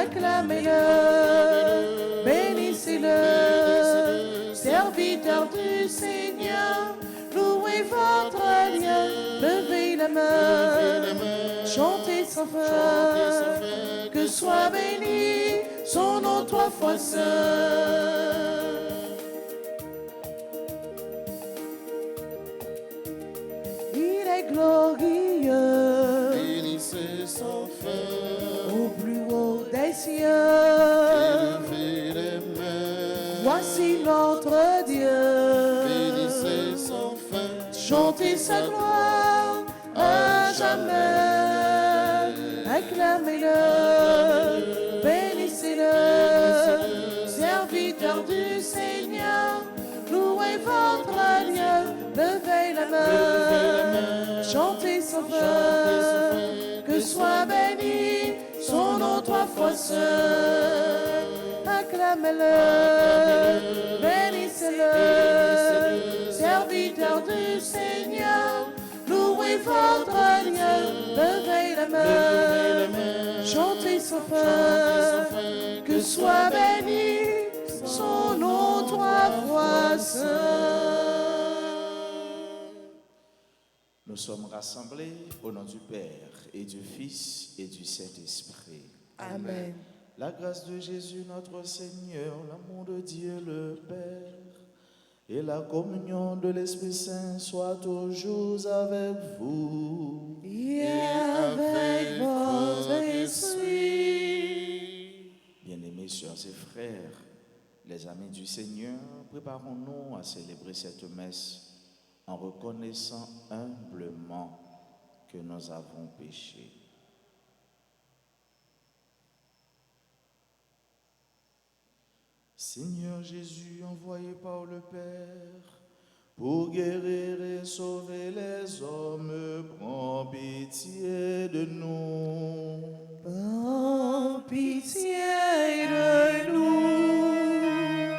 acclamez-le, bénissez-le, serviteur du Seigneur, louez votre Dieu, levez la main, chantez sans fin, que soit béni son nom 3 fois saint. Il est glorieux, bénissez sans fin, au plus haut des cieux. élevez les mains, Voici notre Dieu, bénissez sans fin, chantez sa gloire à jamais. Acclamez-le, bénissez-le, serviteur du Seigneur, louez votre Dieu, levez la main, chantez sans fin, que soit béni son nom 3 fois saint. Acclamez-le, bénissez-le, serviteur du Seigneur, louez votre Dieu, levez la main, chantez sans fin, que soit béni son nom 3 fois saint. Nous sommes rassemblés au nom du Père et du Fils et du Saint-Esprit. Amen. La grâce de Jésus notre Seigneur, l'amour de Dieu le Père et la communion de l'Esprit Saint soient toujours avec vous. Et avec votre esprit. Bien-aimés sœurs et frères, les amis du Seigneur, préparons-nous à célébrer cette messe en reconnaissant humblement que nous avons péché. Seigneur Jésus, envoyé par le Père pour guérir et sauver les hommes, prends pitié de nous. Prends pitié de nous.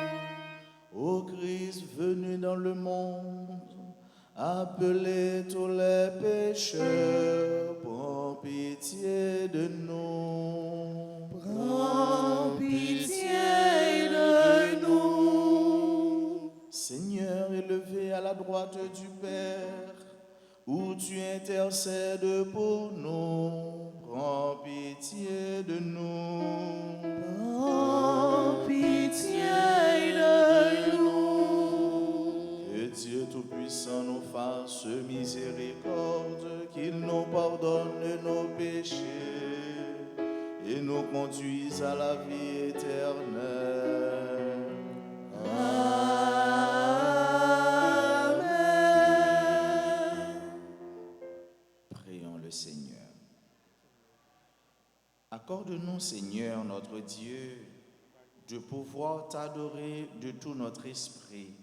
Ô Christ venu dans le monde, appelez tous les pécheurs, prends pitié de nous. Prends pitié de nous. Seigneur, élevé à la droite du Père, où tu intercèdes pour nous, prends pitié de nous. Prends pitié de nous. Que Dieu Tout-Puissant nous fasse miséricorde, qu'il nous pardonne nos péchés et nous conduise à la vie éternelle. Amen. Prions le Seigneur. Accorde-nous, Seigneur, notre Dieu, de pouvoir t'adorer de tout notre esprit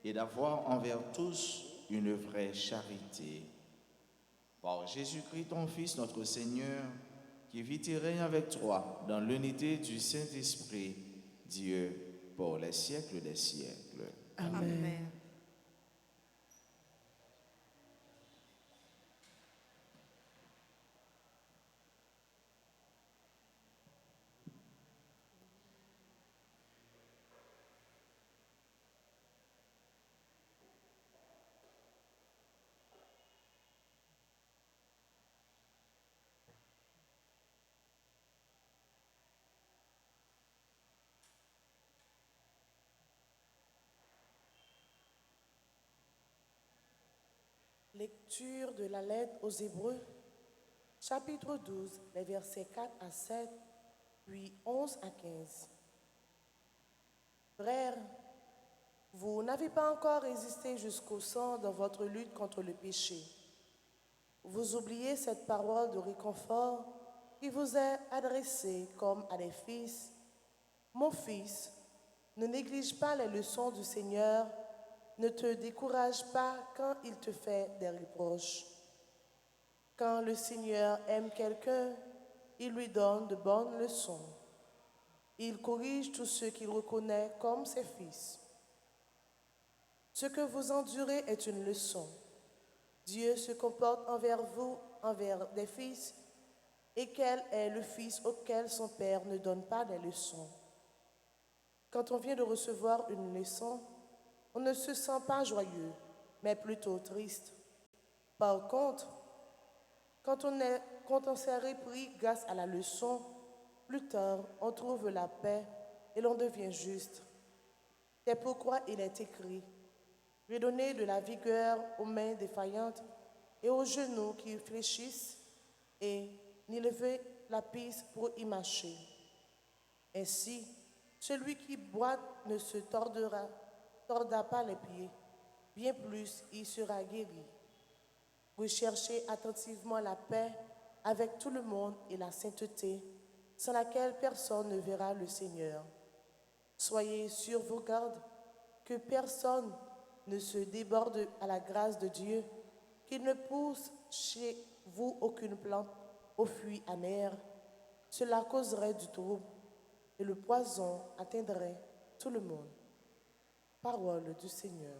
et d'avoir envers tous une vraie charité. Par Jésus-Christ, ton Fils, notre Seigneur, qui vit et règne avec toi dans l'unité du Saint-Esprit, Dieu, pour les siècles des siècles. Amen. Lecture de la lettre aux Hébreux, chapitre 12, les versets 4 à 7, puis 11 à 15. Frères, vous n'avez pas encore résisté jusqu'au sang dans votre lutte contre le péché. Vous oubliez cette parole de réconfort qui vous est adressée comme à des fils. Mon fils, ne néglige pas les leçons du Seigneur. Ne te décourage pas quand il te fait des reproches. Quand le Seigneur aime quelqu'un, il lui donne de bonnes leçons. Il corrige tous ceux qu'il reconnaît comme ses fils. Ce que vous endurez est une leçon. Dieu se comporte envers vous, envers des fils, Et quel est le fils auquel son père ne donne pas des leçons? Quand on vient de recevoir une leçon, on ne se sent pas joyeux, mais plutôt triste. Par contre, quand on s'est repris grâce à la leçon, plus tard, on trouve la paix et l'on devient juste. C'est pourquoi il est écrit: redonnez de la vigueur aux mains défaillantes et aux genoux qui fléchissent, et n'y levez la piste pour y marcher. Ainsi, celui qui boite ne se tordra pas les pieds, bien plus il sera guéri. Recherchez attentivement la paix avec tout le monde et la sainteté, sans laquelle personne ne verra le Seigneur. Soyez sur vos gardes, que personne ne se déborde à la grâce de Dieu, qu'il ne pousse chez vous aucune plante aux fruits amers. Cela causerait du trouble et le poison atteindrait tout le monde. Parole du Seigneur.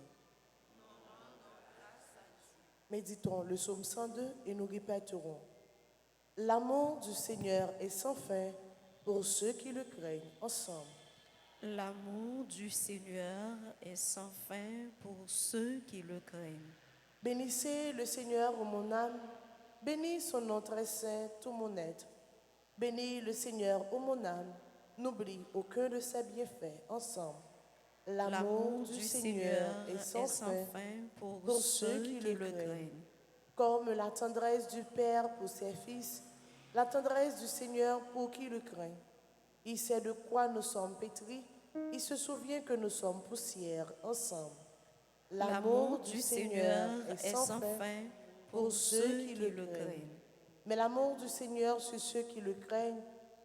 Méditons le psaume 102 et nous répéterons: l'amour du Seigneur est sans fin pour ceux qui le craignent, ensemble. L'amour du Seigneur est sans fin pour ceux qui le craignent. Bénissez le Seigneur, ô mon âme, bénis son nom très saint, tout mon être. Bénis le Seigneur, ô mon âme, n'oublie aucun de ses bienfaits, ensemble. L'amour du Seigneur est sans fin pour ceux qui le craignent. Comme la tendresse du Père pour ses fils, la tendresse du Seigneur pour qui le craint. Il sait de quoi nous sommes pétris, il se souvient que nous sommes poussière, ensemble. L'amour du Seigneur est sans fin pour ceux qui le craignent. Mais l'amour du Seigneur sur ceux qui le craignent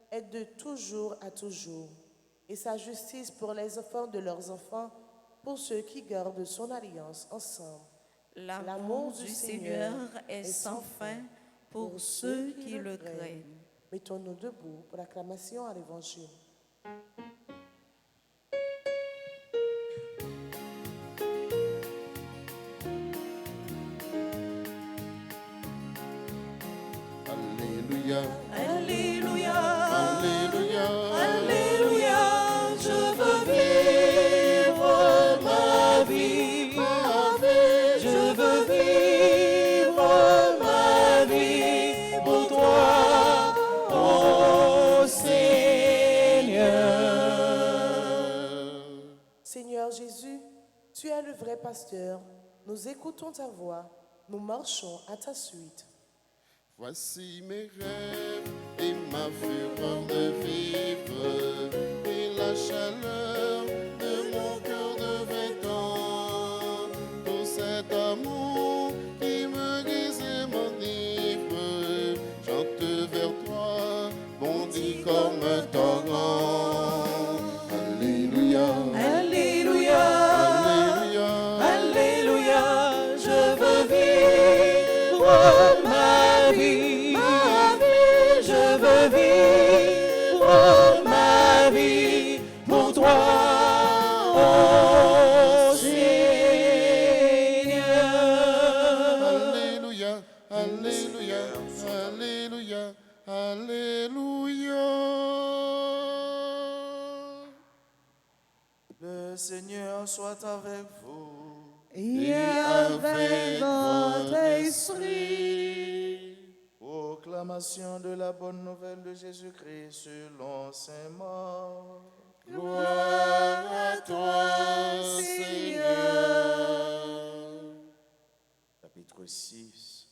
est de toujours à toujours. Et sa justice pour les enfants de leurs enfants, pour ceux qui gardent son alliance ensemble. L'amour du Seigneur est sans fin pour ceux qui le craignent. Mettons-nous debout pour l'acclamation à l'Évangile. Alléluia, Alléluia, Alléluia, Alléluia, je veux vivre ma vie, je veux vivre ma vie pour toi, ô Seigneur. Seigneur Jésus, tu es le vrai pasteur. Nous écoutons ta voix, nous marchons à ta suite. Voici mes rêves et ma fureur de vivre et la chaleur de mon cœur de temps. Pour cet amour qui me guise et m'enivre, chante vers toi, bondit comme un torrent. Alléluia, Alléluia, Alléluia, Alléluia, je veux vivre ma vie, je veux vivre ma vie pour toi, ô Seigneur. Alléluia, Alléluia, Alléluia, Alléluia. Le Seigneur soit avec vous. Et avec votre esprit. Proclamation de la bonne nouvelle de Jésus-Christ selon saint Marc. Gloire à toi, Seigneur. Chapitre 6,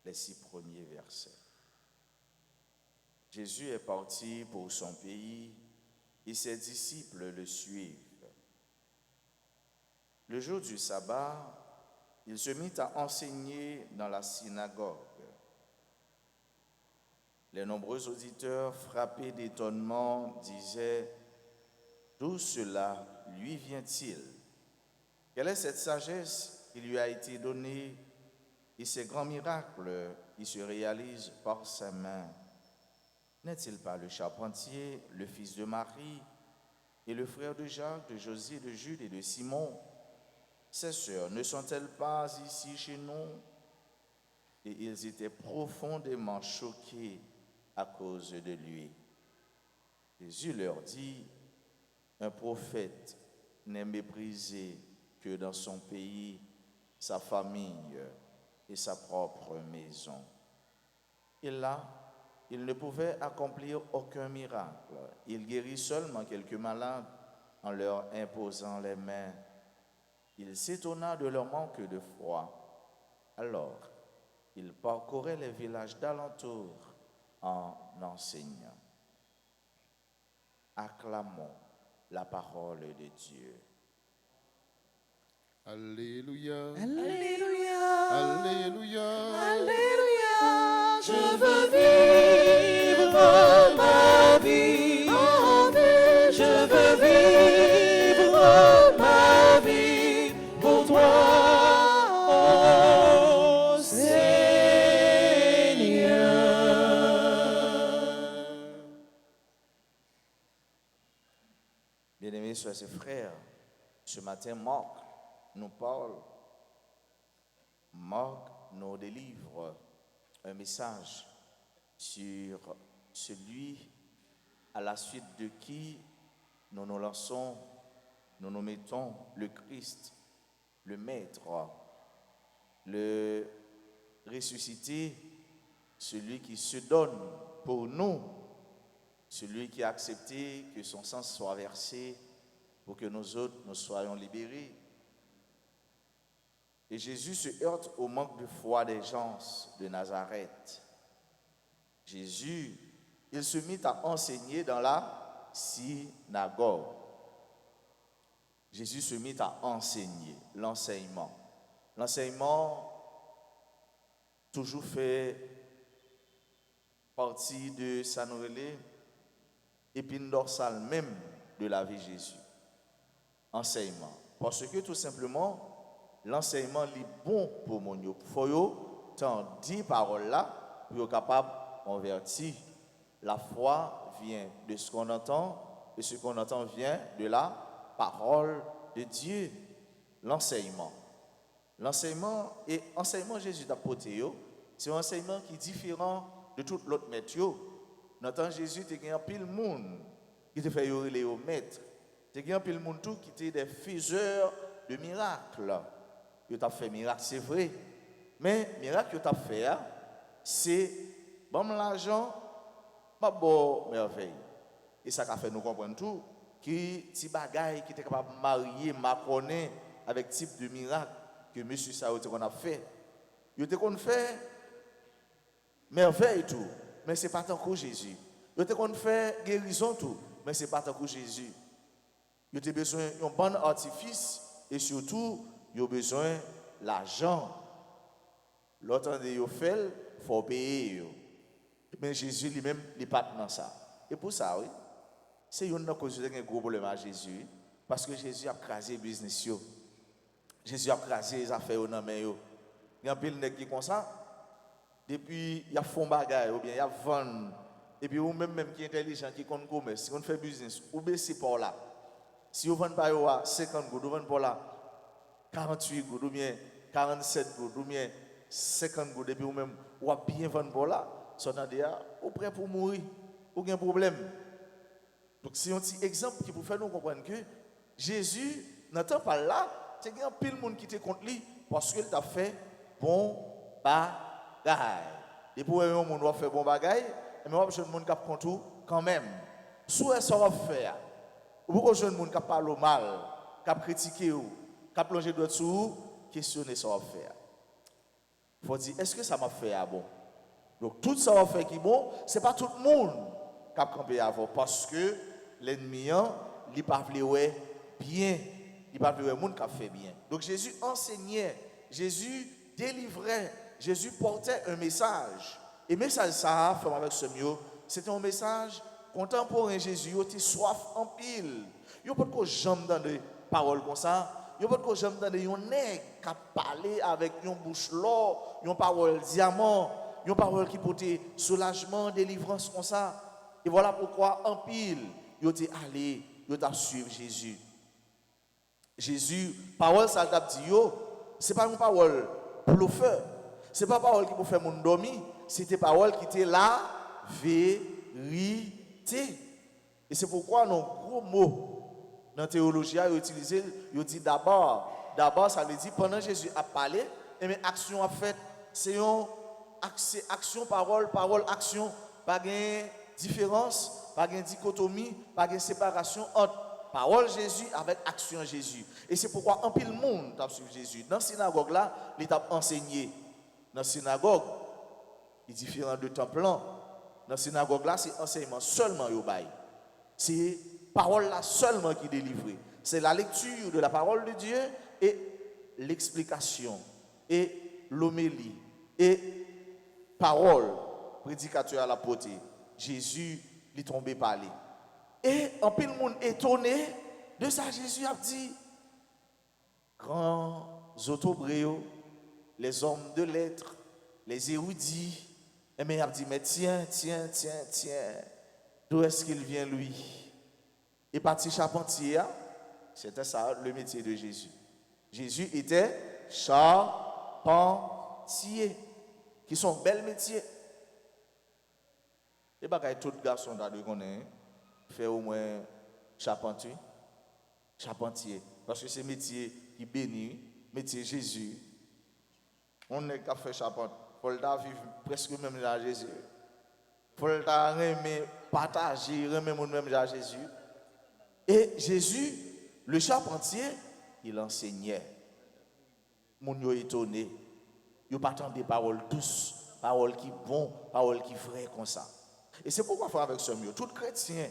les 6 premiers versets. Jésus est parti pour son pays et ses disciples le suivent. Le jour du sabbat, il se mit à enseigner dans la synagogue. Les nombreux auditeurs, frappés d'étonnement, disaient: d'où cela lui vient-il? Quelle est cette sagesse qui lui a été donnée et ces grands miracles qui se réalisent par sa main? N'est-il pas le charpentier, le fils de Marie et le frère de Jacques, de José, de Jude et de Simon? Ses sœurs ne sont-elles pas ici chez nous? et ils étaient profondément choqués à cause de lui. Jésus leur dit, un prophète n'est méprisé que dans son pays, sa famille et sa propre maison. Et là, il ne pouvait accomplir aucun miracle. Il guérit seulement quelques malades en leur imposant les mains. Il s'étonna de leur manque de foi. Alors, il parcourait les villages d'alentour en enseignant. Acclamons la parole de Dieu. Alléluia. Alléluia. Alléluia. Alléluia. Je veux vivre ma vie. Je veux vivre ma vie pour toi, oh Seigneur. Bien-aimés soeurs et frères, ce matin, Marc nous parle, Marc nous délivre un message sur celui à la suite de qui nous nous lançons, nous nous mettons le Christ, le Maître, le ressuscité, celui qui se donne pour nous, celui qui a accepté que son sang soit versé pour que nous autres, nous soyons libérés. Et Jésus se heurte au manque de foi des gens de Nazareth. Jésus, il se mit à enseigner dans la synagogue. Jésus se mit à enseigner, l'enseignement. L'enseignement toujours fait partie de sa nouvelle épine dorsale même de la vie de Jésus. Enseignement. Parce que tout simplement, l'enseignement est bon pour mon yo. Il faut tant 10 paroles là pour être capable de convertir. La foi vient de ce qu'on entend et ce qu'on entend vient de la parole de Dieu. L'enseignement. L'enseignement et enseignement Jésus d'apporté, c'est un enseignement qui est différent de tout l'autre maître. Dans le temps Jésus, il y a un pile monde qui te fait les maîtres. Il y a un pile monde tout qui était des faiseurs de miracles. Il t'a fait miracle, c'est vrai. Mais miracle que tu as fait, c'est bon l'argent, pas bon merveille. Et ça a fait nous comprendre tout que ti bagaille qui était capable de marier Maconé avec type de miracle que monsieur Saoud a fait. Il était qu'on fait merveille tout, mais c'est pas tant que Jésus. Il était qu'on fait guérison tout, mais c'est pas tant que Jésus. Il était besoin d'un bon artifice et surtout il a besoin de l'argent. L'autre de il faut payer. Mais Jésus lui-même n'est pas dans ça. Et pour ça, oui, c'est une cause de un gros problème à Jésus. Parce que Jésus a crasé le business. Jésus a crasé les affaires dans les mains. Il y a un peu de gens qui comme ça. Depuis, il y a fond bagaille, ou bien il y a vendre. Et puis, ou même qui est intelligent, qui compte commerce, si on fait business, ou bien c'est par là. Si vous vendez par 50 gouttes, vous vendez par là 48 gouttes, ou bien 47 gouttes, ou bien 50 gouttes, et puis ou même, ou bien vendre par là, ça veut dire, ou prêt pour mourir, ou bien un problème. Donc, c'est un petit exemple qui peut faire nous comprendre que Jésus, n'entend pas là, c'est qu'il y a un pile de monde qui était contre lui parce qu'il t'a fait bon bagaille. Et pour un monde doit faire bon bagaille, mais on va besoin de monde qui a contre quand même. Soit ça va faire. Ou pourquoi jeune monde qui parle mal, qui critiqué ou qui plongé d'autres sous, questionner ça va faire. Il faut dire est-ce que ça m'a fait à bon? Donc tout ça va faire qui est bon, c'est pas tout le monde qui a campé avant parce que l'ennemi il pas vouloir bien, il pas vouloir monde qui a fait bien. Donc Jésus enseignait, Jésus délivrait, Jésus portait un message. Et le message ça fait avec ce mieux, c'était un message contemporain. Jésus il était soif en pile. Il pas de jambe dans des paroles comme ça. Il pas de jambe dans des nèg qui parler avec une bouche l'or, une parole diamant, une parole qui portait soulagement, délivrance comme ça. Et voilà pourquoi en pile, il était allé, il t'a suivre Jésus. Jésus, parole ça t'a dit, c'est pas une parole bluffeur. Ce n'est pas parole qui pour faire mon dormir, c'était parole qui était la vérité. Et c'est pourquoi nos gros mots dans la théologie, ils utilisent, ils disent d'abord. D'abord, ça veut dire pendant Jésus a parlé, et mais action a fait, c'est une action, parole, parole, action. Pas de différence, pas de dichotomie, pas de séparation entre parole Jésus avec action Jésus. Et c'est pourquoi un pile monde t'a suivi Jésus. Dans la synagogue là, il t'a enseigné. Dans la synagogue, il est différent de temple là. Dans la synagogue là, c'est enseignement seulement yo bail. C'est parole là seulement qui est délivrée. C'est la lecture de la parole de Dieu et l'explication et l'homélie et parole prédicateur à la portée. Jésus lui tombé parler. Et en pile monde étonné de ça, Jésus a dit grands autobréaux, les hommes de lettres, les érudits, et mais il a dit mais tiens, d'où est-ce qu'il vient lui? Et parti charpentier, c'était ça le métier de Jésus. Jésus était charpentier, qui sont bel métier. Et bien, tout garçon d'adou fait au moins charpentier. Parce que c'est métier qui bénit, métier Jésus. On n'est qu'à faire charpentier. Paul vivre presque même à Jésus. Paul aimer partager, aimer mon même à Jésus. Et Jésus, le charpentier, il enseignait. Mon yo étonné. Il pas tant des paroles douces, paroles qui bon, paroles qui vraies comme ça. Et c'est pourquoi faire avec ce mieux. Tout chrétien,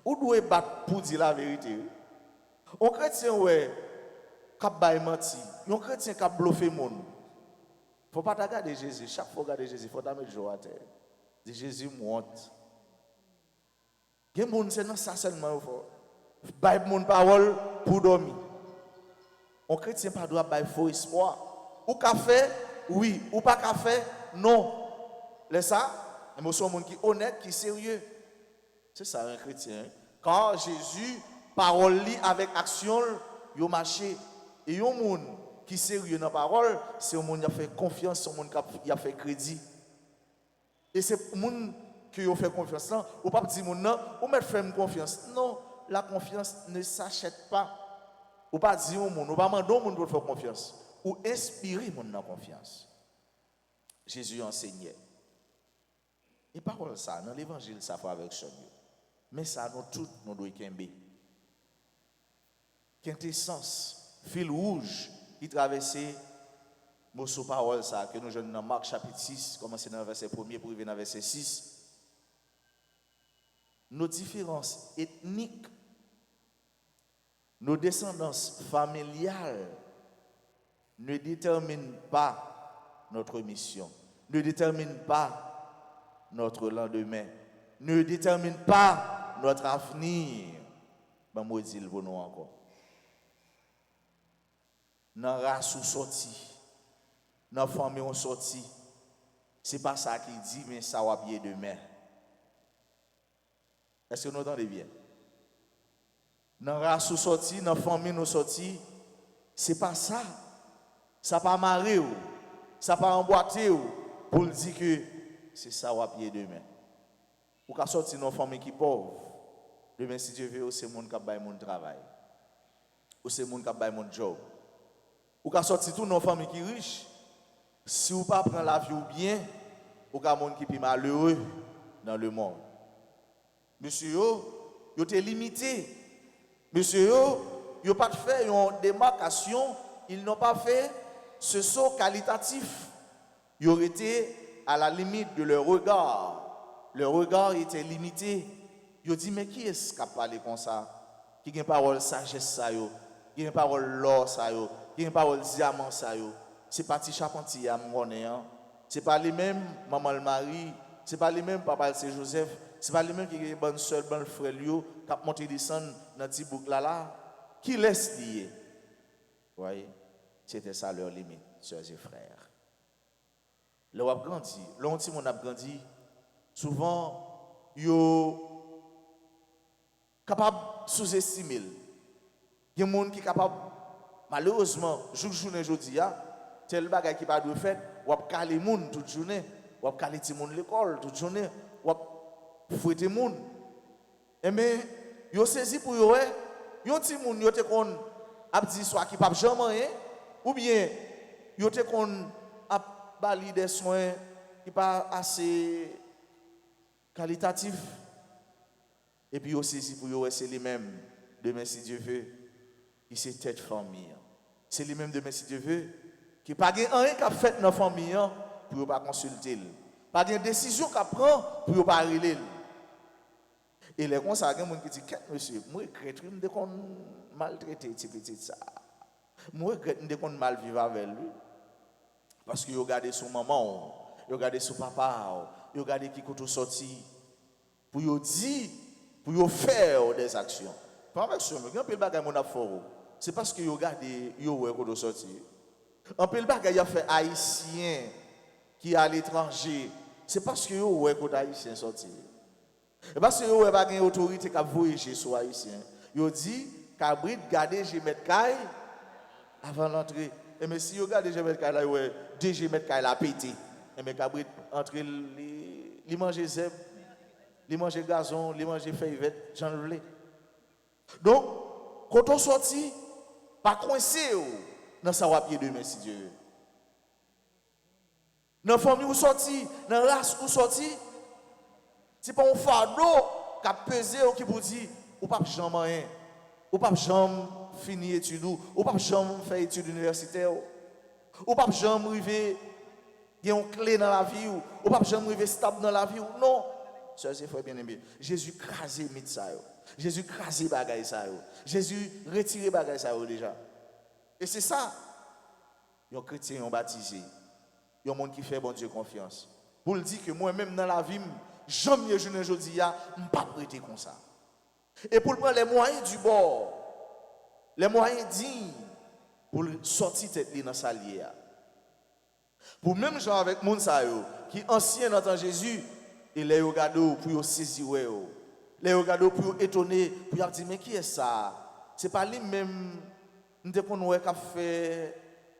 ou doit battre pour dire la vérité. Un chrétien ouais, qui a menti, un chrétien qui a bluffé mon. Faut pas regarder Jésus. Chaque fois regarder Jésus, faut mettre joie à terre. Dis Jésus monte. Il y a des gens c'est ça seulement faut. Bailler mon parole pour dormir. Un chrétien pas doit bailler faux espoir. Ou café, oui, ou pas café, non. Laisse ça. Mais c'est un monde qui est honnête, qui est sérieux. C'est ça un chrétien. Quand Jésus parole avec action, il marché. Et un monde qui est sérieux dans la parole, c'est un monde qui a fait confiance, c'est un monde qui a fait crédit. Et c'est un monde qui a fait confiance. Ou pas dire non, ou mettre faire confiance. Non, la confiance ne s'achète pas. Ou pas dire au monde, ou pas demander au monde pour faire confiance. Ou inspirer mon dans confiance. Jésus enseignait. Et parole ça, dans l'évangile, ça fait avec ce mieux. Mais ça, nous tous, nous devons kembe. Quintessence, fil rouge, qui traversait nos sous-paroles, ça, que nous jeunes dans Marc chapitre 6, commencer dans le verset 1er pour arriver dans le verset 6. Nos différences ethniques, nos descendances familiales ne déterminent pas notre mission, ne déterminent pas notre lendemain, ne déterminent pas notre avenir. Ben, moi, dis le pour nous encore. Dans la race ou sorti, dans la famille ou sorti, c'est pas ça qui dit, mais ça va bien demain. Est-ce que nous entendez bien? Dans la race ou sorti, dans la famille ou sorti, c'est pas ça. Ça pas marrer ou, ça pas emboîter ou, pour dire que c'est ça va bien demain. Ou qu'à sortir dans une famille qui est pauvre, demain si Dieu veut, c'est le monde qui a baillé mon travail. Ou c'est le monde qui a baillé mon job. Ou qu'à sortir tout dans une famille qui est riche, si vous ne pas prendre la vie ou bien, ou qu'à monde qui est malheureux dans le monde. Monsieur, vous êtes limité. Monsieur, vous n'avez pas fait une démarcation, ils n'ont pas fait ce saut qualitatif. Ils auraient été à la limite de leur regard. Leur regard était limité. Ils ont dit, mais qui est-ce qui a parlé comme ça? Qui a une parole sagesse, ça, qui a une parole l'or, ça, qui a une parole diamant, ça. C'est pas petit charpentier à mon c'est pas les mêmes maman le mari, c'est pas les mêmes papa c'est Joseph, c'est pas les mêmes qui ont une bonne soeur, bon frère, qui ont monté descendre dans petit bouc là. Qui laisse lier? Vous voyez? C'était ça leur limite, sœurs et frères. Leur a grandi, leur petit monde a grandi. Souvent, yo capable sous-estimer. Il y a des gens qui sont capables, malheureusement, jour journée aujourd'hui, tel bagage qui pas de fait, ou ap calé moun toute journée, ou ap calé ti moun l'école toute journée, ou ap fouetter moun. Et mais yo saisi pour yo yon ti moun yo te kon ap di soit qui pa jamais ou bien yo te kon ap bali des soins qui pas assez qualitatif. Et puis yo saisi pour yo c'est les mêmes demain si Dieu veut qui c'est tête famille. C'est les mêmes demain si Dieu veut qui pas gen rien qu'a fait dans famille pour yo pas consulter. Pas gen décision qu'a prend pour yo pas reler. Et les gens ça gen moun qui dit monsieur moi regrette me kon maltraiter petit ça. Moi regrette me kon mal vivre avec lui parce que yo garder son maman, yo garder son papa, yo garder qui koto sorti pour yo dire pour yo faire des actions. Pas avec ça, mais quand pile bagay mon a fort, c'est parce que yo garder yo ouais koto sorti. En pile bagay y a fait haïtien qui à l'étranger, c'est parce que yo ouais koto haïtien sorti. Et parce que yo ouais pas une autorité qui voyager sur haïtien. Yo dit cabrit garder je mettre caille avant l'entrée. Et mais si yo garder je mettre caille là ouais, DG mettre caille la pété. Et mais cabrit entrer li manger zèbre, li manger gazon, li manger feuillette, j'en voulais. Donc quand on sorti pas coincé dans sa pied demain si Dieu veut. Dans famille ou sorti, dans race ou sorti, c'est pas un fardeau qui a pesé ou qui vous dit ou pas jamais rien, ou pas jamais finir études ou pas jamais faire études universitaires ou pas jamais arriver une clé dans la vie ou pas jamais arriver stable dans la vie non. Ça c'est frère bien-aimé. Jésus crasé mit ça yo. Jésus crasé bagay ça yo. Jésus retiré bagay ça yo déjà. Et c'est ça. Yon chrétien yon baptisé. Yon monde qui fait bon Dieu confiance. Pour le dire que moi-même dans la vie, jamais je ne jodi a pas prêter comme ça. Et pour prendre les moyens du bord, les moyens dignes pour sortir tête li dans sa lière. Pour même gens avec moun sa yo qui ancien dans Jésus et les regarder pour yo saisir yo. Les regarder pour étonner, pour dire mais qui est ça? C'est pas lui même n'te kon wè k'ap fait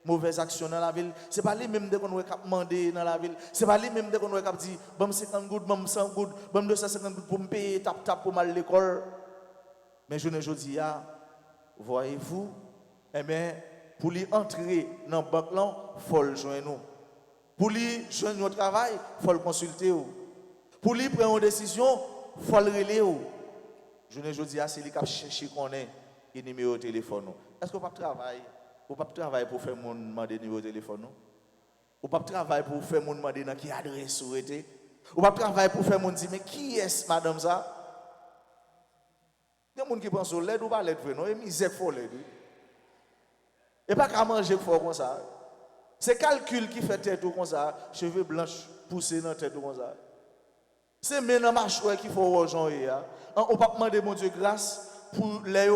mauvaise action dans la ville, c'est pas lui même de qu'on wè k'ap mandé dans la ville, c'est pas lui même de qu'on wè k'ap dit bon 50 gouttes, bon 100 gouttes, bon 250 gouttes pour me payer tap pour mal l'école. Mais je ne jodi a voyez-vous, eh bien pour lui entrer dans banque là, faut le joindre nous. Pour lui joindre notre travail, faut le consulter ou. Pour lui prendre une décision, faut le relayer ou. Je ne jodi a c'est lui qui a cherché connaît et numéro de téléphone. Est-ce que vous pas travailler? Vous pas travailler pour faire mon demander numéro de téléphone? Vous pas travailler pour faire mon demander dans qui adresse ou était? Vous pas travailler pour faire mon dire mais qui est madame ça? Il y a des gens qui pensent au lait ou pas lait non, et misère faut lait. Et pas qu'à manger fort comme ça. C'est calcul qui fait tête comme ça, cheveux blancs poussés dans tête comme ça. C'est maintenant marche qu'il faut rejoindre. On pas demander mon Dieu grâce pour les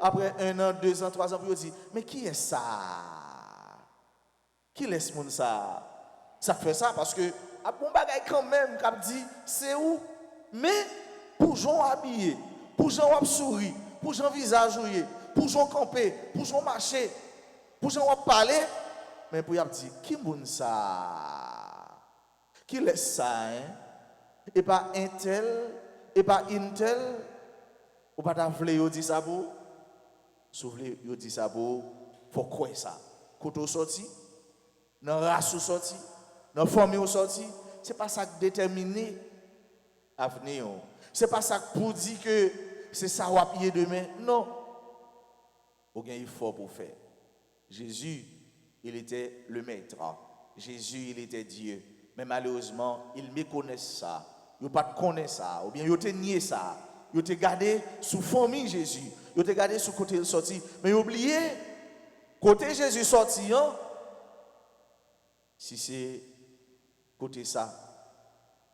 après 1 an, 2 ans, 3 ans pour dire mais qui est ça? Qui laisse mon ça? Ça fait ça parce que à bon bagay quand même qu'a dit c'est où? Mais pour gens habillés, pour gens sourire, pour gens visage jouer, pour gens camper, pour gens marcher, pour gens parler, mais pour y dire qui moun ça? Qui laisse ça hein? Et pas un tel, et pas une telle, ou pas t'avler yo dit ça pour, souvle yo dit ça pour, faut croire ça. Quand on sorti, dans race sorti, dans famille sorti, c'est pas ça qui détermine l'avenir. C'est pas ça pour dire que c'est ça ou à pied demain. Non. Ou bien il faut pour faire. Jésus, il était le maître. Jésus, il était Dieu. Mais malheureusement, ils méconnaissent ça. Ils ne connaissent pas ça. Ou bien ils ont nié ça. Ils ont gardé sous famille Jésus. Ils ont gardé sous côté sorti. Mais ils ont oublié, côté Jésus sorti, hein, si c'est côté ça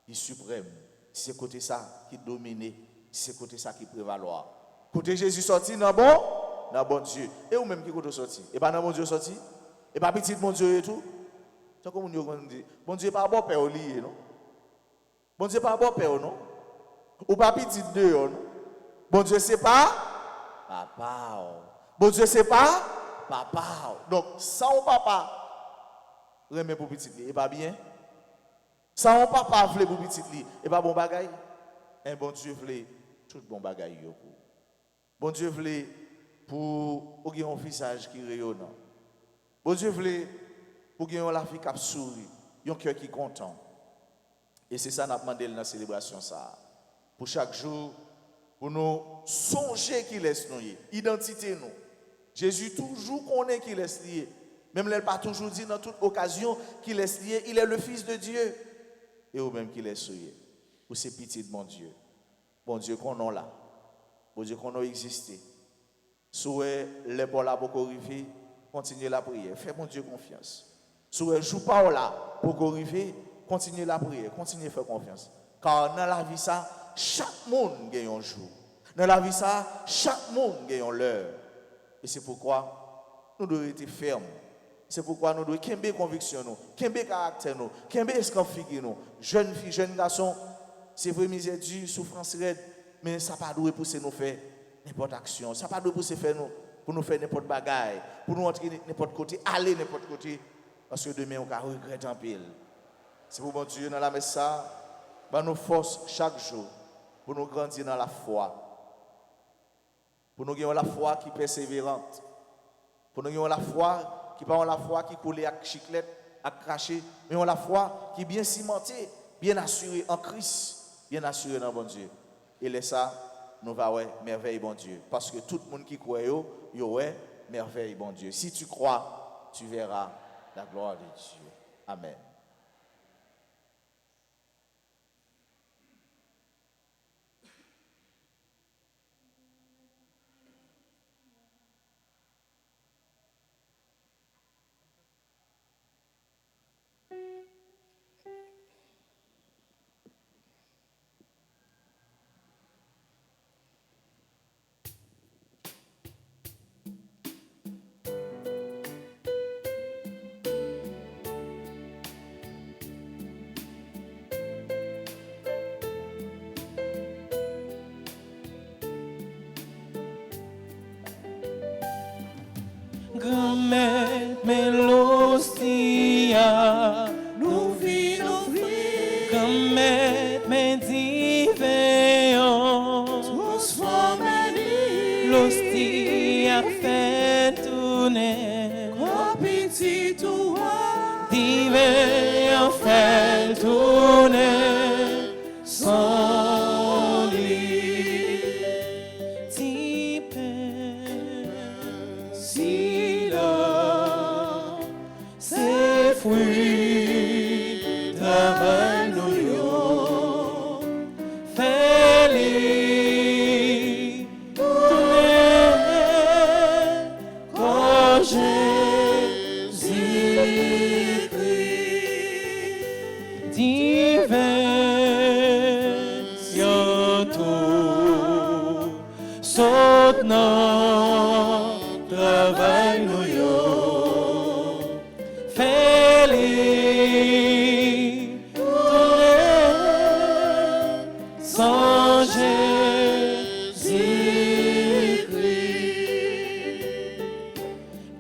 qui est suprême, si c'est côté ça qui domine, si c'est côté ça qui prévaloir. Côté Jésus sorti, dans bon Dieu. Et ou même qui côté sorti? Et pas dans bon Dieu sorti? Et pas petit mon Dieu et tout? C'est comme on dit, bon Dieu pas bon père au lit, non? Bon Dieu pas bon père, non? Ou pas petit dehors, non? Bon Dieu c'est pas papa. Bon Dieu c'est pas papa. Donc sans papa, remet pour petit li, et pas bien. Ça on papa vle pour petit li, et pas bon bagay. Un bon Dieu vle tout bon bagay yo pour. Bon Dieu vle pour ou gen un visage qui rayonnant. Bon Dieu vle pour gen la vie qui sourit, un cœur qui content. Et c'est ça n'a demandé dans la célébration ça. Pour chaque jour pour nous songer qui laisse nous, identité nous. Jésus toujours connaît qui laisse lié. Même elle pas toujours dit dans toute occasion qu'il laisse lié, il est le fils de Dieu. Et ou même qu'il laisse lié. Ou c'est petit de mon Dieu. Bon Dieu qu'on a là. Bon Dieu qu'on a existé. Souhait les pour la pour arriver, continuez la prière. Fais mon Dieu confiance. Souhait joue pas là pour arriver, continuez la prière, continuez faire confiance. Car dans la vie ça, chaque monde gagne un jour. Dans la vie ça, chaque monde gagne une heure. Et c'est pourquoi nous devons être fermes. C'est pourquoi nous devons kembe conviction nous, kembe caractère nous, kembe escanfiguer nous. Jeunes filles, jeunes garçons, c'est vrai misère dure, souffrance raide, mais ça pas doit pousser nous faire n'importe action, ça pas doit pousser faire nous pour nous faire n'importe bagaille, pour nous entrer n'importe côté, aller n'importe côté parce que demain on va regretter en pile. C'est pour mon Dieu dans la messe ça, bah nous force chaque jour pour nous grandir dans la foi. Pour nous gagner la foi qui est persévérante. Pour nous gagner la foi qui pas la foi qui coule à chiclette, à cracher, mais la foi qui est bien cimentée, bien assurée en Christ, bien assurée dans bon Dieu. Et laisse ça, nous va ouais merveille bon Dieu. Parce que tout le monde qui croit, yo ouais merveille bon Dieu. Si tu crois, tu verras la gloire de Dieu. Amen. Grand-mère Mélostia, nous vivons, grand-mère Médivéon, transformez l'hostia fait tourner, petit toi, Divéon fait tourner, sans lit, type, si là, c'est fruit, travail nous yo, fais-les, tourner, quand Jésus-Christ, divin, yo tout, saute non, travail nous yo, fais-les, tourner, sans Jésus-Christ,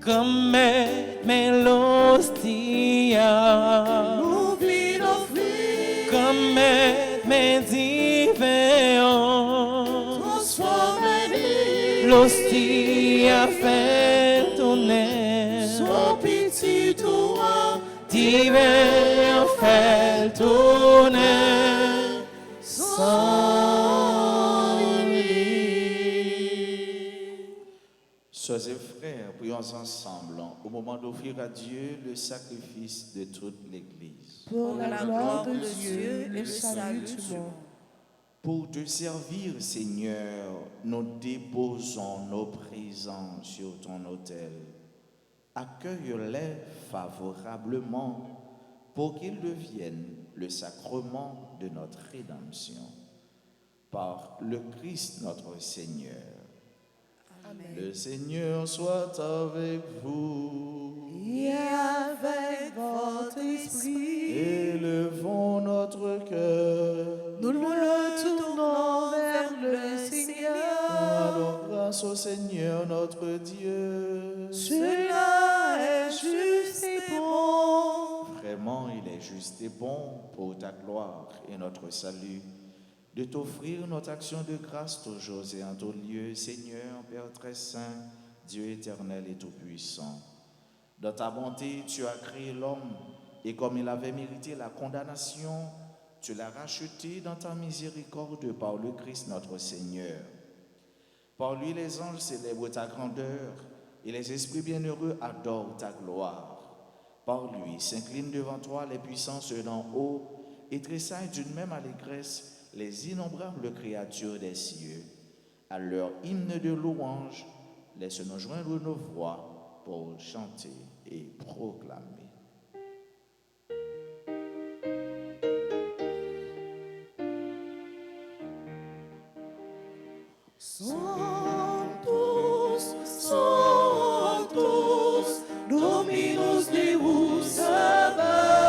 comme l'hostia, comme mes divins, l'hostia fait tourner, son petit tour, divin fait tourner, sans lui. Sœurs et frères, prions ensemble au moment d'offrir à Dieu le sacrifice de toute l'Église. Pour la gloire de Dieu et le salut du monde. Pour te servir, Seigneur, nous déposons nos présents sur ton autel. Accueille-les favorablement pour qu'ils deviennent le sacrement de notre rédemption. Par le Christ notre Seigneur. Amen. Le Seigneur soit avec vous. Et avec votre esprit, Élevons notre cœur. nous le tournons vers le Seigneur. Rendons grâce au Seigneur notre Dieu. Cela est juste et bon. est juste et bon pour ta gloire et notre salut, de t'offrir notre action de grâce toujours et en tout lieu, Seigneur, Père très saint, Dieu éternel et tout-puissant. Dans ta bonté, tu as créé l'homme, et comme il avait mérité la condamnation, tu l'as racheté dans ta miséricorde par le Christ notre Seigneur. Par lui, les anges célèbrent ta grandeur, et les esprits bienheureux adorent ta gloire. Par lui s'inclinent devant toi les puissances d'en haut, et tressaillent d'une même allégresse les innombrables créatures des cieux. À leur hymne de louange, laisse-nous joindre nos voix pour chanter et proclamer. Sanctus, Sanctus, Dominus Deus Sabaoth.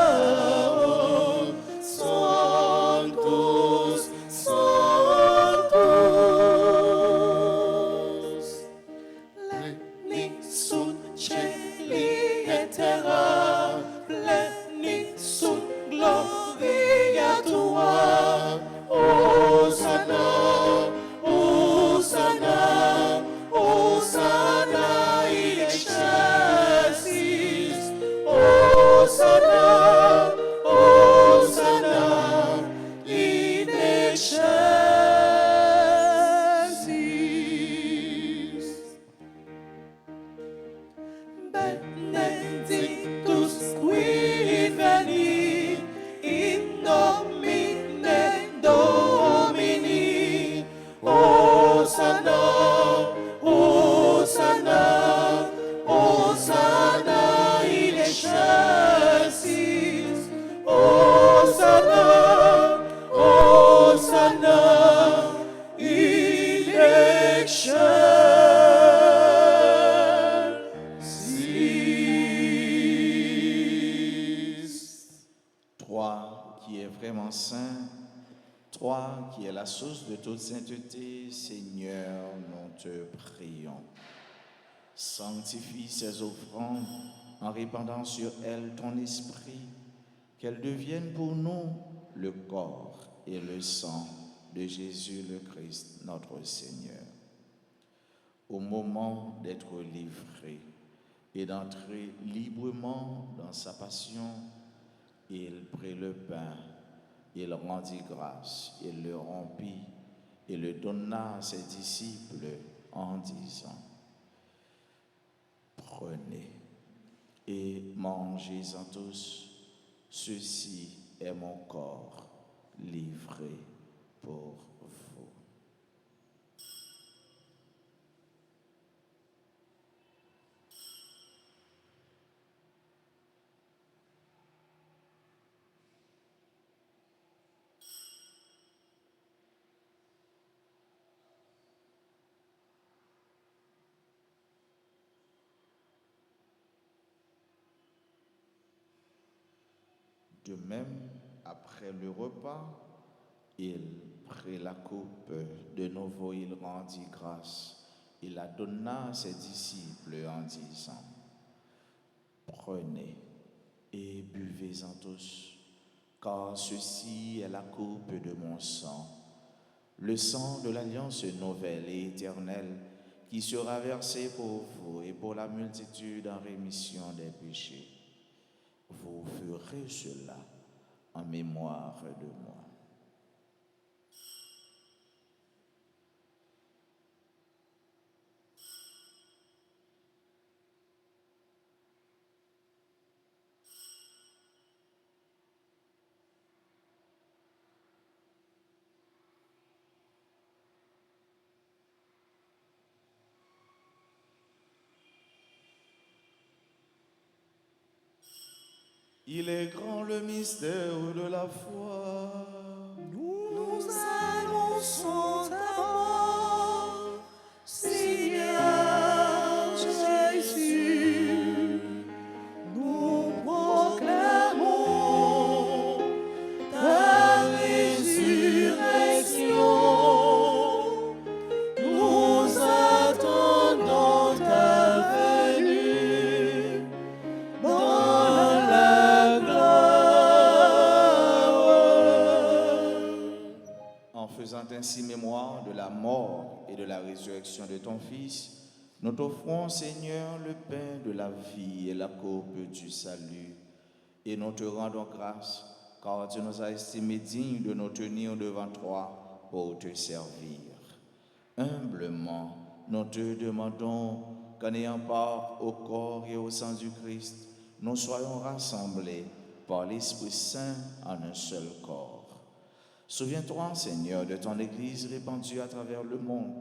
Sanctus, Sanctus. Plenitude celi et terra, plenitude gloria tua. Hosanna, Hosanna, Hosanna in excelsis. Hosanna, Hosanna in excelsis. Benedictus qui venit in nomine Domini. Hosanna, Hosanna, Hosanna in excelsis. Hosanna, Hosanna in excelsis. Toi qui es vraiment saint, toi qui es la source de toute sainteté, Seigneur, nous te prions. Sanctifie ces offrandes en répandant sur elles ton esprit, qu'elles deviennent pour nous le corps et le sang de Jésus le Christ, notre Seigneur. Au moment d'être livré et d'entrer librement dans sa passion, il prit le pain, il rendit grâce, il le rompit et le donna à ses disciples en disant: Prenez et mangez-en tous, ceci est mon corps livré pour vous. De même, après le repas, il prit la coupe, de nouveau il rendit grâce, il la donna à ses disciples en disant: Prenez et buvez-en tous, car ceci est la coupe de mon sang, le sang de l'alliance nouvelle et éternelle, qui sera versé pour vous et pour la multitude en rémission des péchés. Vous ferez cela en mémoire de moi. Il est grand le mystère de la foi. Nous annonçons ta mort, Seigneur Jésus. Nous proclamons ta résurrection. Nous attendons ta venue dans la gloire. faisant ainsi mémoire de la mort et de la résurrection de ton Fils, nous t'offrons, Seigneur, le pain de la vie et la coupe du salut. Et nous te rendons grâce, car tu nous as estimés dignes de nous tenir devant toi pour te servir. Humblement, nous te demandons qu'en ayant part au corps et au sang du Christ, nous soyons rassemblés par l'Esprit Saint en un seul corps. Souviens-toi, Seigneur, de ton Église répandue à travers le monde.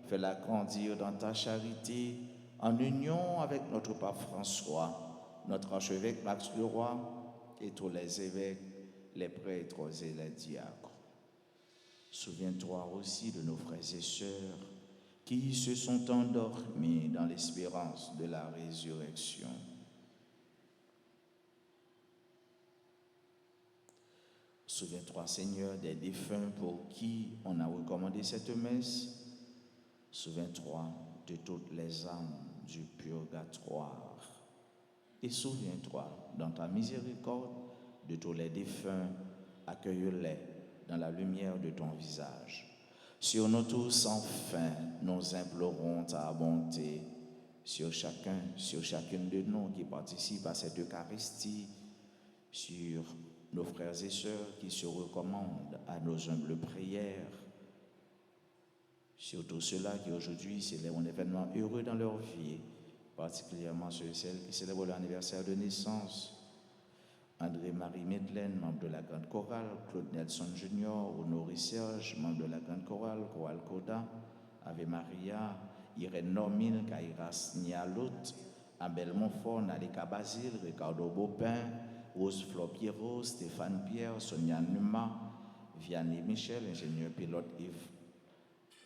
Fais-la grandir dans ta charité, en union avec notre pape François, notre archevêque Max Leroy et tous les évêques, les prêtres et les diacres. Souviens-toi aussi de nos frères et sœurs qui se sont endormis dans l'espérance de la résurrection. Souviens-toi, Seigneur, des défunts pour qui on a recommandé cette messe. Souviens-toi de toutes les âmes du purgatoire. Et souviens-toi, dans ta miséricorde, de tous les défunts, accueille-les dans la lumière de ton visage. Sur nous tous, enfin, nous implorons ta bonté. Sur chacun, sur chacune de nous qui participe à cette Eucharistie, sur nos frères et sœurs qui se recommandent à nos humbles prières, sur tous ceux-là qui aujourd'hui célèbrent un événement heureux dans leur vie, particulièrement ceux et celles qui célèbrent l'anniversaire de naissance. André-Marie Medelaine, membre de la Grande Chorale, Claude Nelson Jr., Honoré Serge, membre de la Grande Chorale, Chorale Coda, Ave Maria, Irène Normine, Kairas Nialot, Abel Montfort, Nalika Basile, Ricardo Bopin, Rose Flor Pierrot, Stéphane Pierre, Sonia Numa, Vianney Michel, ingénieur pilote Yves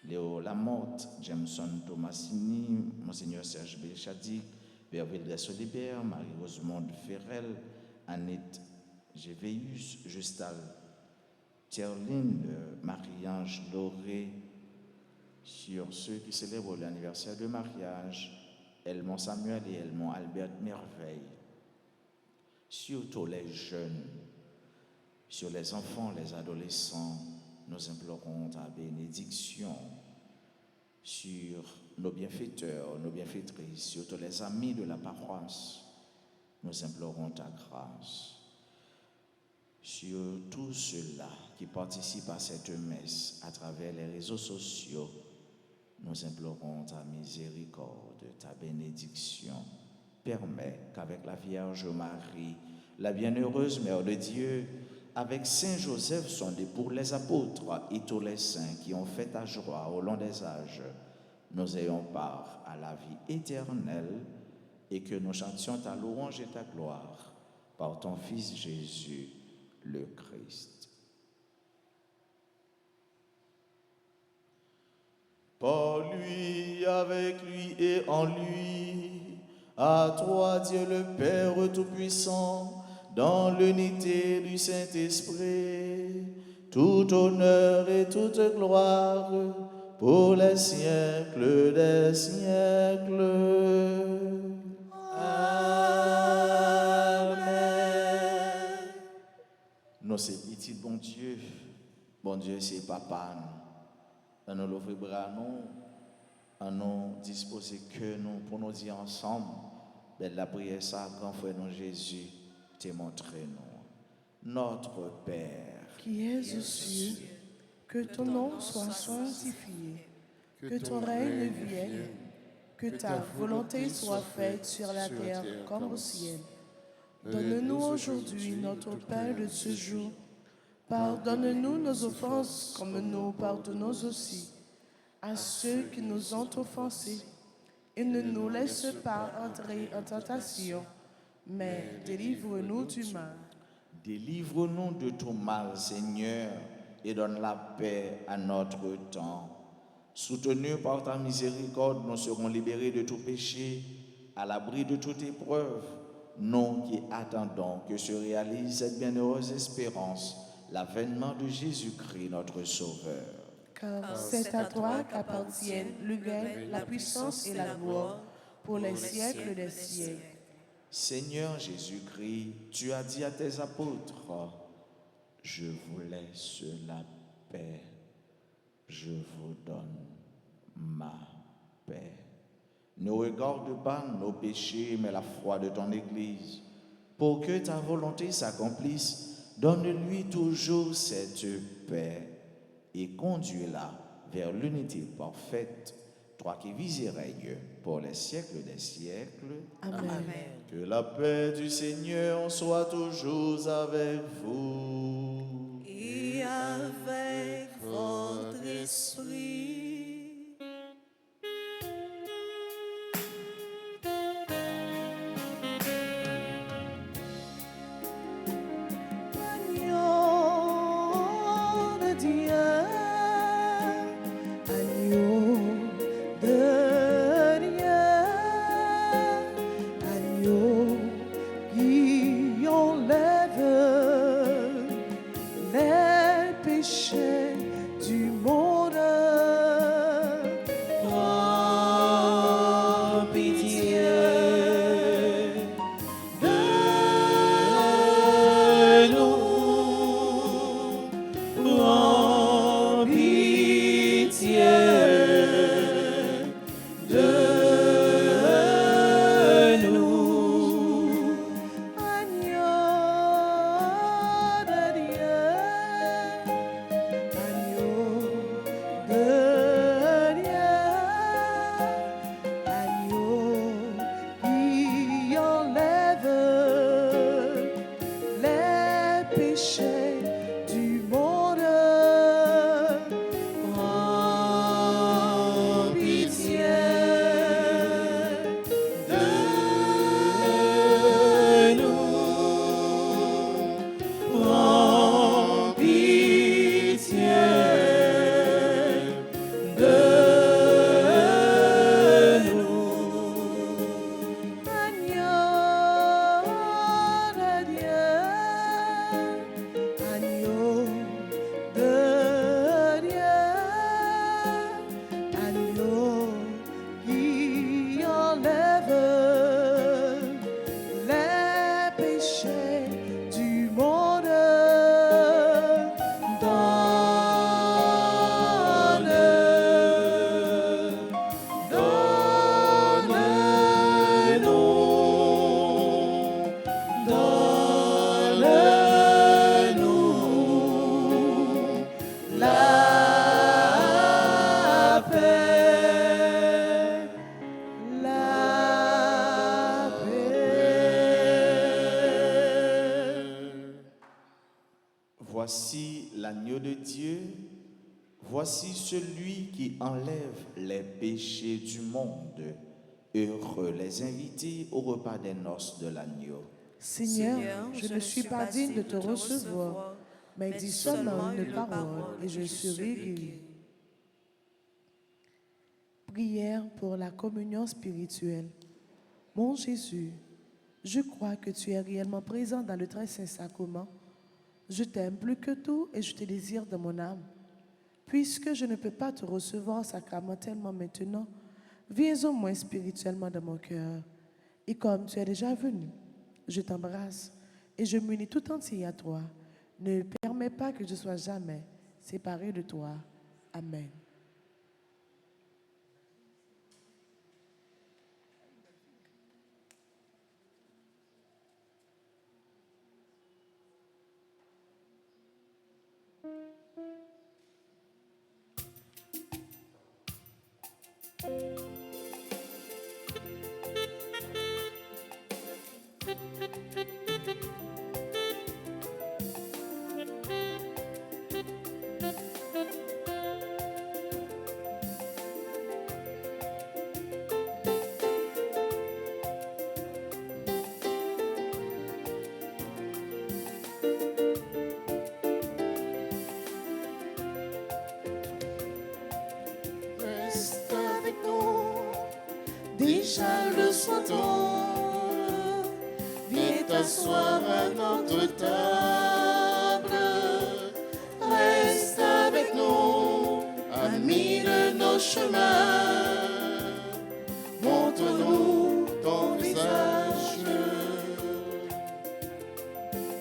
Léo Lamotte, Jameson Thomasini, Monseigneur Serge Belchadik, Berville Gassolibert, Marie-Rosemonde Ferrel, Annette Géveus, Justal Tierline, Marie-Ange Lauré, sur ceux qui célèbrent l'anniversaire de mariage, Elmont Samuel et Elmont Albert Merveille, sur tous les jeunes, sur les enfants, les adolescents, nous implorons ta bénédiction, sur nos bienfaiteurs, nos bienfaitrices, sur tous les amis de la paroisse, nous implorons ta grâce. Sur tous ceux-là qui participent à cette messe à travers les réseaux sociaux, nous implorons ta miséricorde, ta bénédiction. Permets qu'avec la Vierge Marie, la bienheureuse Mère de Dieu, avec Saint Joseph, son époux, les apôtres et tous les saints qui ont fait ta joie au long des âges, nous ayons part à la vie éternelle et que nous chantions ta louange et ta gloire par ton Fils Jésus, le Christ. Par lui, avec lui et en lui, à toi Dieu le Père Tout-Puissant, dans l'unité du Saint-Esprit, tout honneur et toute gloire pour les siècles des siècles. Amen. Nous, c'est petit bon Dieu c'est papa nous. Nous l'ouvrir bras nous, à nous disposer que nous, pour nous dire ensemble, la prière ça, grand frère nous Jésus, t'es montré nous. Notre Père, Qui es aux cieux, que ton nom soit sanctifié, que ton règne vienne, que ta volonté soit faite sur la terre comme au ciel. Donne-nous aujourd'hui notre pain de ce jour. Pardonne-nous nos offenses comme nous pardonnons aussi à ceux qui nous ont offensés. Et ne nous laisse pas entrer en tentation, mais délivre-nous du mal. délivre-nous de tout mal, Seigneur, et donne la paix à notre temps. Soutenus par ta miséricorde, nous serons libérés de tout péché, à l'abri de toute épreuve, nous qui attendons que se réalise cette bienheureuse espérance, l'avènement de Jésus-Christ, notre Sauveur. Car c'est à toi qu'appartiennent le gain, la puissance et la gloire pour les siècles des siècles. Seigneur Jésus-Christ, tu as dit à tes apôtres, je vous laisse la paix, je vous donne ma paix. Ne regarde pas nos péchés, mais la foi de ton Église. Pour que ta volonté s'accomplisse, donne-lui toujours cette paix et conduis-la vers l'unité parfaite, toi qui vis et règnes pour les siècles des siècles. Amen. Que la paix du Seigneur soit toujours avec vous. Et avec votre esprit. Agneau de Dieu, agneau de Dieu, agneau qui enlève les péchés du monde. Prends pitié de nous. Prends pitié de nous. Agneau de Dieu, agneau de Dieu, agneau qui enlève les péchés du monde. Prends pitié de nous. Prends pitié de nous. Agneau de Dieu, agneau de Dieu, agneau qui enlève les péchés du monde. Donne-nous la paix, la paix. Voici l'agneau de Dieu, voici celui qui enlève les péchés du monde. Heureux les invités au repas des noces de l'agneau. Seigneur, je ne suis pas digne de te recevoir, mais dis seulement une parole et je serai guéri. Prière pour la communion spirituelle. Mon Jésus, je crois que tu es réellement présent dans le très saint sacrement. Je t'aime plus que tout et je te désire dans mon âme. Puisque je ne peux pas te recevoir sacramentellement maintenant, viens au moins spirituellement dans mon cœur. Et comme tu es déjà venu, je t'embrasse et je m'unis tout entier à toi. Ne permets pas que je sois jamais séparé de toi. Amen. Reste avec nous, déjà le soir tombe. Viens t'asseoir à notre table. Reste avec nous, amis de nos chemins. Montre-nous ton visage.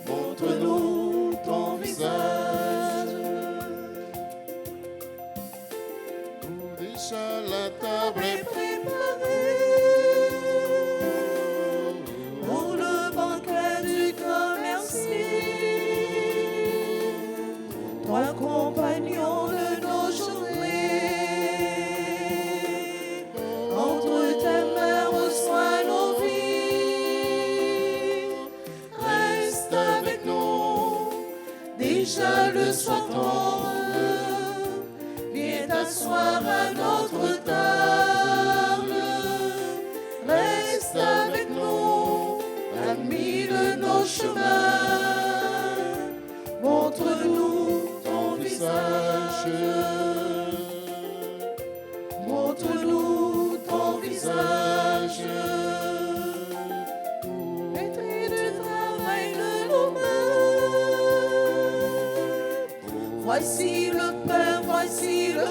Montre-nous ton visage. déjà la table est pour le banquet du commercier. Toi, compagnon de nos journées, entre tes mains reçois nos vies. Reste avec nous, déjà le soir tombe. Viens t'asseoir à notre table. Reste avec nous, amis de nos chemins. Montre-nous ton visage. Montre-nous ton visage. Maîtrise du travail de nos mains. Voici le pain, voici le vin.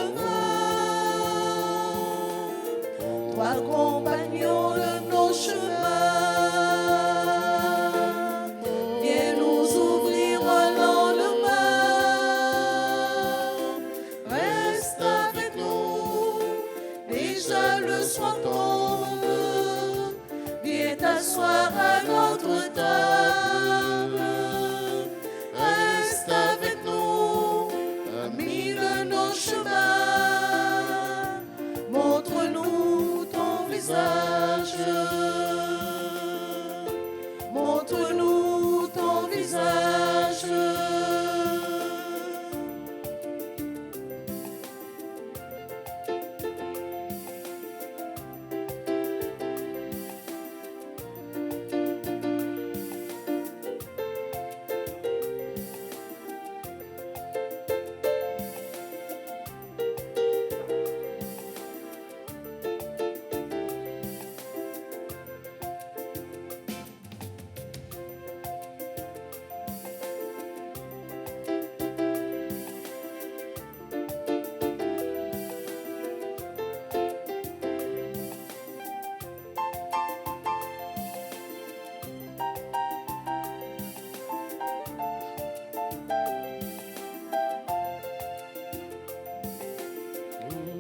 Toi, compagnon de nos chemins, viens nous ouvrir un lendemain. Reste avec nous, déjà le soir tombe. Viens t'asseoir à notre table. Reste avec nous, amis de nos chemins. Montre-nous ton visage. Montre-nous ton visage.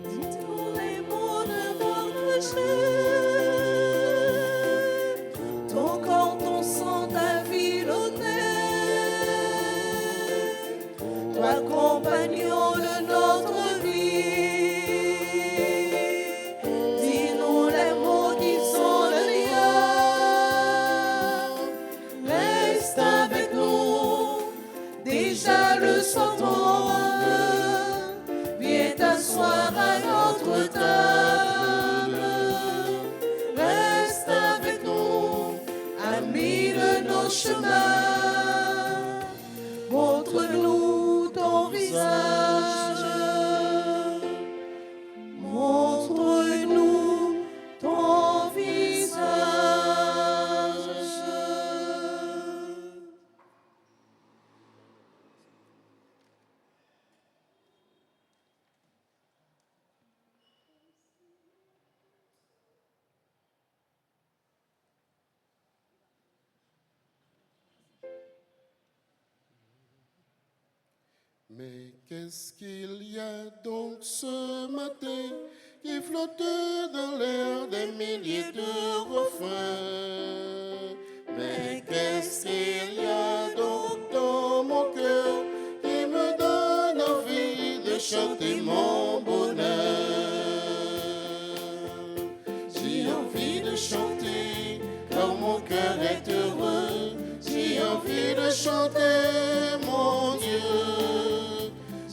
Dites-nous les mots de votre chair, ton corps, ton sang, ta vie, l'autel. Toi, compagnon de notre vie, dis-nous les mots qui sont le lien. Reste avec nous, déjà le soir tombe. Viens t'asseoir à notre table. Reste avec nous, amis de nos chemins. Montre-nous ton visage. Montre-nous ton visage. Mais qu'est-ce qu'il y a donc ce matin qui flotte dans l'air des milliers de refrains? Mais qu'est-ce qu'il y a donc dans mon cœur qui me donne envie de chanter mon bonheur? J'ai envie de chanter car mon cœur est heureux. J'ai envie de chanter mon Dieu.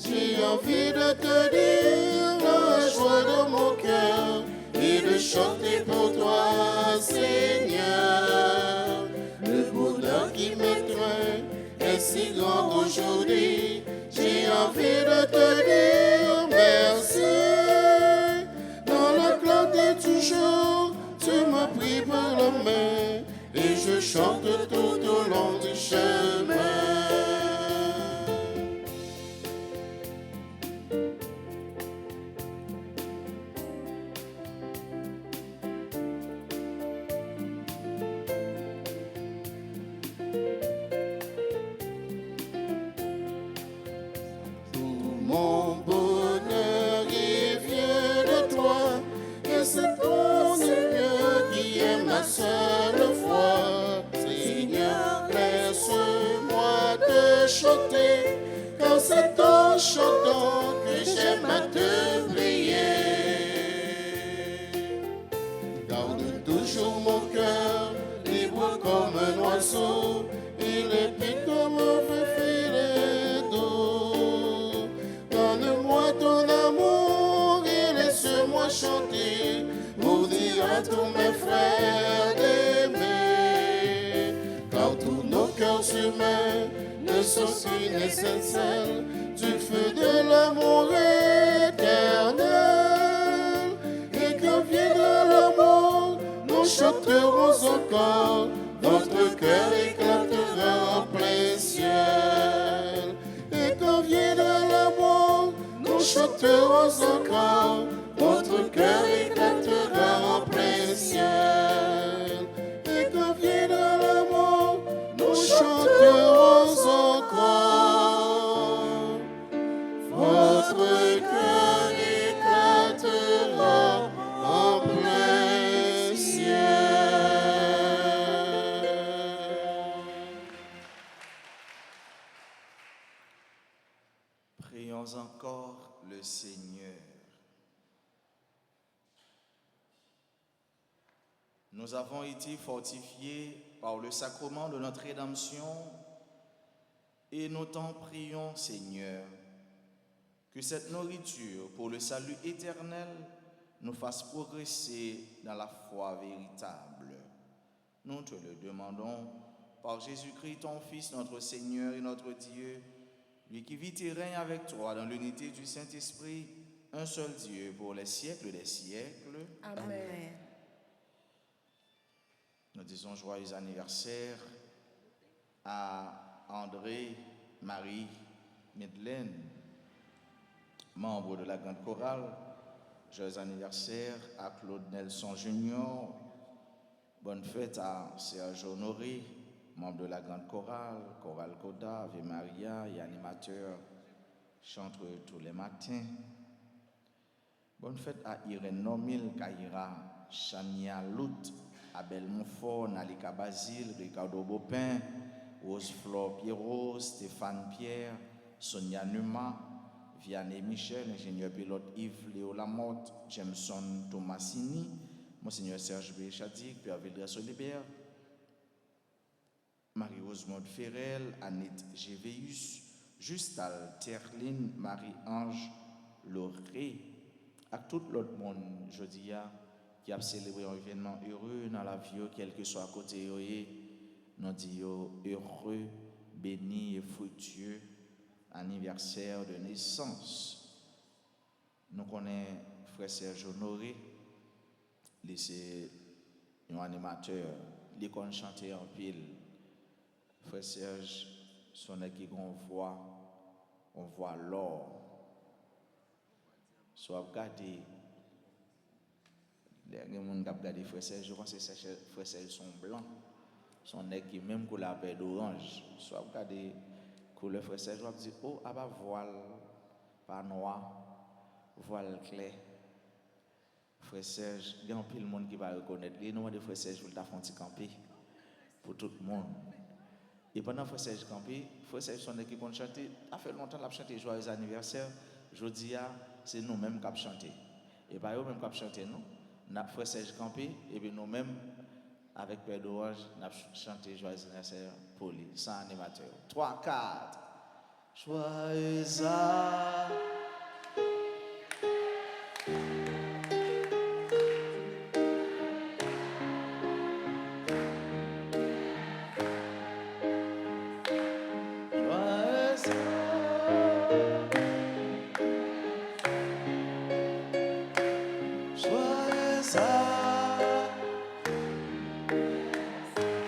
J'ai envie de te dire la joie de mon cœur et de chanter pour toi, Seigneur. Le bonheur qui m'étreint est si grand aujourd'hui. J'ai envie de te dire merci. Dans la clarté toujours, tu m'as pris par la main et je chante tout au long du chemin. Mon tous mes frères d'aimer, car tous nos cœurs humains ne sont qu'une étincelle du feu de l'amour éternel. Et quand viendra la mort, nous chanterons encore, notre cœur éclatera en plein ciel. Et quand viendra la mort, nous chanterons encore, notre cœur éclatera en plein ciel. Et quand viendra la mort, nous chanterons encore, votre cœur éclatera en plein ciel. Prions encore le Seigneur. Nous avons été fortifiés par le sacrement de notre rédemption et nous t'en prions, Seigneur, que cette nourriture pour le salut éternel nous fasse progresser dans la foi véritable. Nous te le demandons par Jésus-Christ, ton Fils, notre Seigneur et notre Dieu, lui qui vit et règne avec toi dans l'unité du Saint-Esprit, un seul Dieu pour les siècles des siècles. Amen. Nous disons joyeux anniversaire à André Marie Medelaine, membre de la Grande Chorale. Joyeux anniversaire à Claude Nelson Junior. Bonne fête à Serge Honoré, membre de la Grande Chorale, Chorale Coda, Ave Maria et animateur, chante tous les matins. Bonne fête à Irène Nomil, Kaira, Chania Lout, Abel Montfort, Nalika Basile, Ricardo Bopin, Rose Flore Pierrot, Stéphane Pierre, Sonia Numa, Vianney Michel, ingénieur pilote Yves Léo Lamotte, Jameson Tomasini, Monseigneur Serge B. Chadik, Pierre Vildres Solibert, Marie-Rosemonde Ferrel, Annette Gévéus, Justal Terline, Marie-Ange Loré, à tout l'autre monde, je dis, qui a célébré un événement heureux dans la vie, quel que soit à côté, nous disons heureux, béni et fructueux anniversaire de naissance. Nous connaissons frère Serge Honoré, c'est un animateur, il connaît chanter en pile. Frère Serge, son équipe on voit l'or. Soit regardez, les gens qui regardent frère Serge, je pense que frère Serge sont blancs. Son équipe même couleur la paix d'orange. Soit regardez couleur frère Serge, on dit oh ah bah voile pas noir, voile clair. Frère Serge, il y a un peu de monde qui va reconnaître. Les noms de frère Serge pour faire un petit camper pour tout le monde. Et pendant frère Serge campé, frère Serge son équipe on chanté, a fait longtemps l'a chanté joyeux anniversaire. Je dis c'est nous-mêmes qui avons chanté. Et pas eux même qui avons chanté non. N'a frère Serge campé et puis nous-mêmes avec Père d'Orange, nous avons chanté joyeux anniversaire pour lui, sans animateur. 3, 4. Joyeux anniversaire.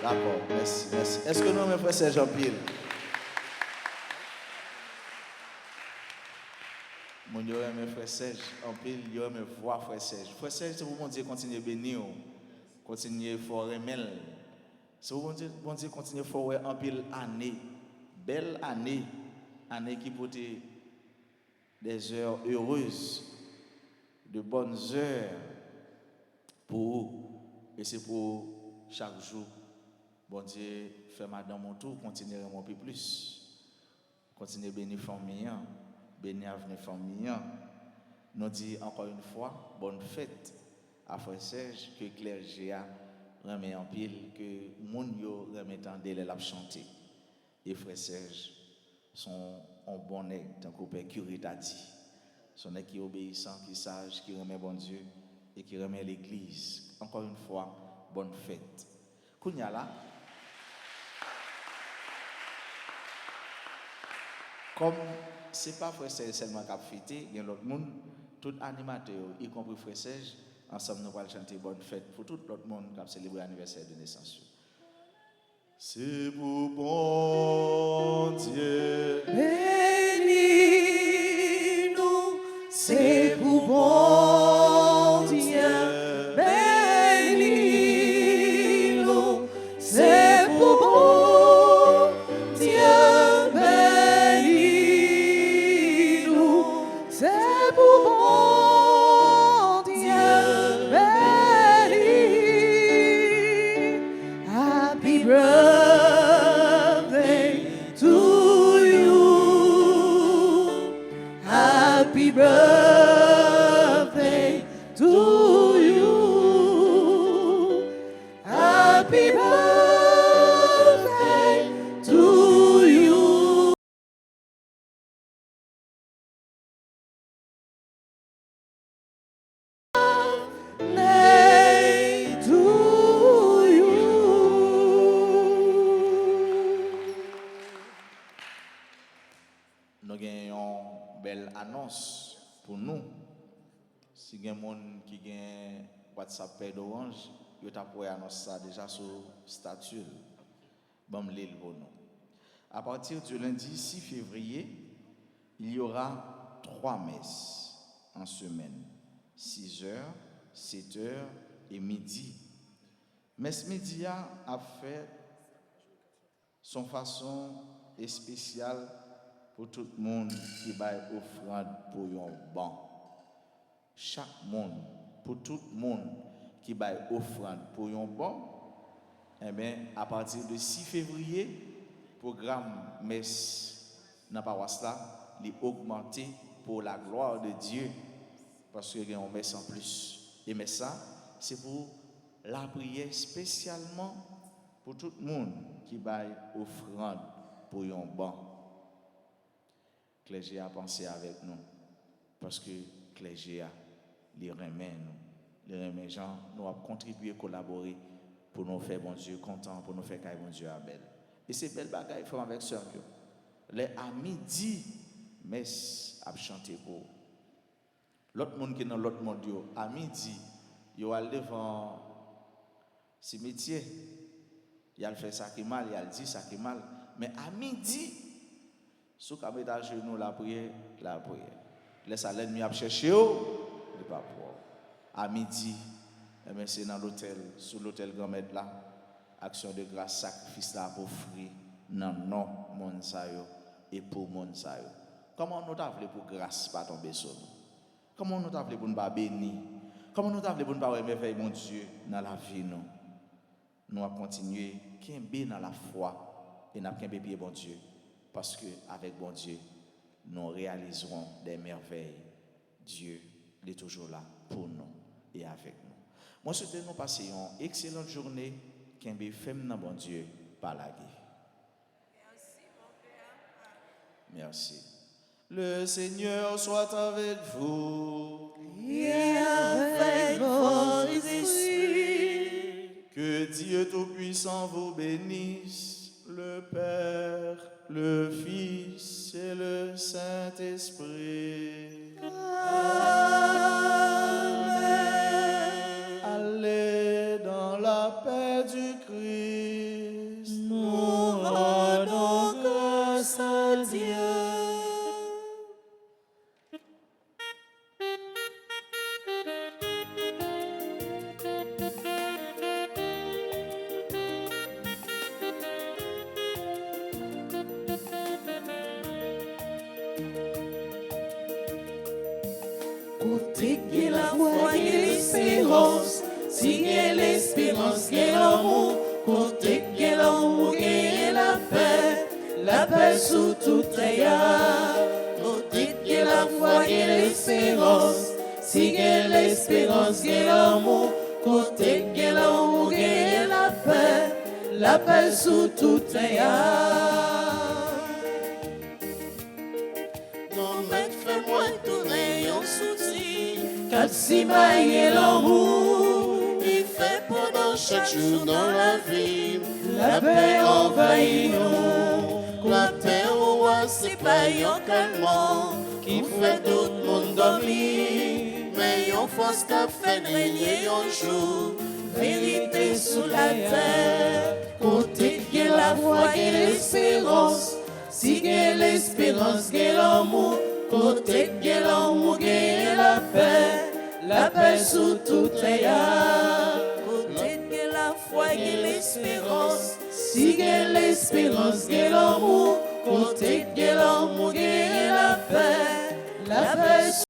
D'accord, merci, merci. Est-ce que nous, mes frères Serge Jean-Pierre? Mon Dieu, mes frères Serge Jean-Pierre, yo me voix frère Serge. Frère Serge, c'est pour mon Dieu continuer à bénir, continuer à faire remel. C'est pour mon Dieu continuer à faire en pile année, belle année, année qui peut des heures heureuses, de bonnes heures pour vous. Et c'est pour chaque jour. Bon Dieu, fait madame mon tour, continuer à mon peu plus. Continuer à bénir famille, bénir avenir famille. Nous disons encore une fois, bonne fête à Frère Serge, que clergé a remet en pile, que moun yo remet en délai la chanter. Et Frère Serge sont en bon nègre, tant que Père Curie t'a dit. Son nègre qui est obéissant, qui sage, qui remet bon Dieu, et qui remet l'église. Encore une fois, bonne fête. Kounya là, comme c'est pas frère Serge seulement qui a fêté, il y a l'autre monde, tout animateur, y compris frère Serge, ensemble nous allons chanter bonne fête pour tout l'autre monde qui a célébré l'anniversaire de naissance. C'est pour bon Dieu. Bénis-nous, c'est pour bon Dieu. Bénis-nous, c'est pour bon Dieu. Bénis-nous, c'est pour bon Dieu. Bénis. Happy birthday to you. Happy birthday to you. Happy birthday to you. Birthday to you. Nous avons une belle annonce pour nous. Si il y a des gens qui ont WhatsApp Père d'Orange, ils ont annoncer ça déjà sur le statut. Bon, l'île pour nous. À partir du lundi 6 février, il y aura 3 messes en semaine. 6h, 7h et midi. Messe midi a fait son façon spéciale pour tout le monde qui va offrande pour un banc. Chaque monde, pour tout le monde qui va offrande pour un banc, eh bien, à partir de 6 février, programme messe dans la paroisse là, il est augmenté pour la gloire de Dieu, parce qu'il y a une messe en plus. Et mais ça, c'est pour la prière spécialement pour tout le monde qui va offrande pour un banc. Clergé a pensé avec nous, parce que Clergé a les remet nous, les remet gens, nous avons contribué, collaboré pour nous faire bon Dieu content, pour nous faire bon Dieu à belle. Et c'est belle bagaille font avec sœur. Les à midi, messe a chanté pour l'autre monde qui est dans l'autre monde à midi, il a devant cimetière, il a fait ça qui mal, il a dit ça qui mal, mais à midi, sous qu'à mettre à genoux la prière, laisse à l'ennemi à chercher, il n'est pas pour. À midi, c'est dans l'hôtel, sous l'hôtel grand-mère là, action de grâce, sacrifice là pour offrir, non, mon sayo, et pour mon sayo. Comment nous t'avons pour grâce pas tomber sur nous? Comment nous t'avons pour nous pas bénir? Comment nous t'avons pour nous pas remercier mon Dieu dans la vie nous? Nous allons continuer qu'un dans la foi et nous allons pied bon Dieu. Parce qu'avec bon Dieu, nous réaliserons des merveilles. Dieu est toujours là pour nous et avec nous. Moi, je souhaite nous passer une excellente journée. Qu'un femme dans bon Dieu par la guerre. Merci, mon Père. Merci. Le Seigneur soit avec vous. Et avec votre esprit. Que Dieu Tout-Puissant vous bénisse, le Père, le Fils et le Saint-Esprit. Amen. Allez dans la paix du Christ. Nous rendons grâce à Dieu. Côté que la foi et l'espérance, si l'espérance et l'amour, côté que l'amour et la paix sous tout ailleurs. Côté que la foi et l'espérance, si l'espérance et l'amour, côté que l'amour et la paix sous tout ailleurs. Non, mais fais-moi tourner en souci, Cap si maille l'amour, Il fait pendant chaque jour dans la vie. la paix envahit nous. La paix au roi, c'est pas yon calmant qui fait tout le monde dormir. Mais yon force qu'a fait régner yon jour. Vérité sous la terre. Côté que la foi et l'espérance. Si que l'espérance, que l'amour. Côté que l'amour, que la paix sous tout ailleurs. Côté de la foi et l'espérance, Si que l'espérance, que l'amour. Côté